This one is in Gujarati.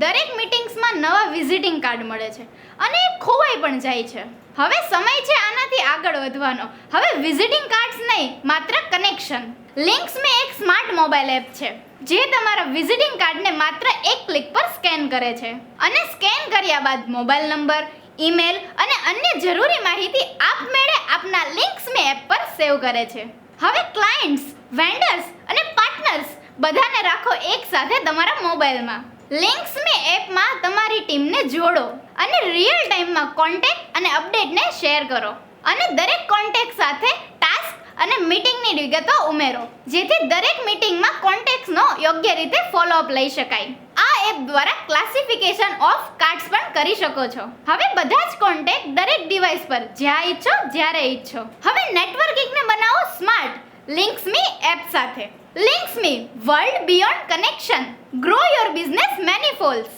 દરેક મીટિંગ્સમાં નવા વિઝિટિંગ કાર્ડ મળે છે અને એ ખોવાઈ પણ જાય છે. હવે સમય છે આનાથી આગળ વધવાનો. હવે વિઝિટિંગ કાર્ડ્સ નહીં, માત્ર કનેક્શન. લિંક્સમે એક સ્માર્ટ મોબાઈલ એપ છે જે તમારા વિઝિટિંગ કાર્ડને માત્ર એક ક્લિક પર સ્કેન કરે છે અને સ્કેન કર્યા બાદ મોબાઈલ નંબર, ઈમેલ અને અન્ય જરૂરી માહિતી આપમેળે આપના લિંક્સમે એપ પર સેવ કરે છે. હવે ક્લાયન્ટ્સ, વેન્ડર્સ અને પાર્ટનર્સ બધાને રાખો એક સાથે તમારા મોબાઈલમાં. લિંક્સમે એપમાં તમારી ટીમને જોડો અને રિયલ ટાઈમમાં કોન્ટેક્ટ અને અપડેટને શેર કરો અને દરેક કોન્ટેક્ટ સાથે ટાસ્ક અને મીટિંગની વિગતો ઉમેરો જેથી દરેક મીટિંગમાં કોન્ટેક્ટ્સનો યોગ્ય રીતે ફોલોઅપ લઈ શકાય. આ એપ દ્વારા ક્લાસિફિકેશન ઓફ કાર્ડ્સ પણ કરી શકો છો. હવે બધા જ કોન્ટેક્ટ દરેક ડિવાઇસ પર જ્યાં ઈચ્છો જ્યારે ઈચ્છો. હવે નેટવર્કિંગને બનાવો સ્માર્ટ લિંક્સમે એપ સાથે. LinksMe, world beyond connection. Grow your business many folds.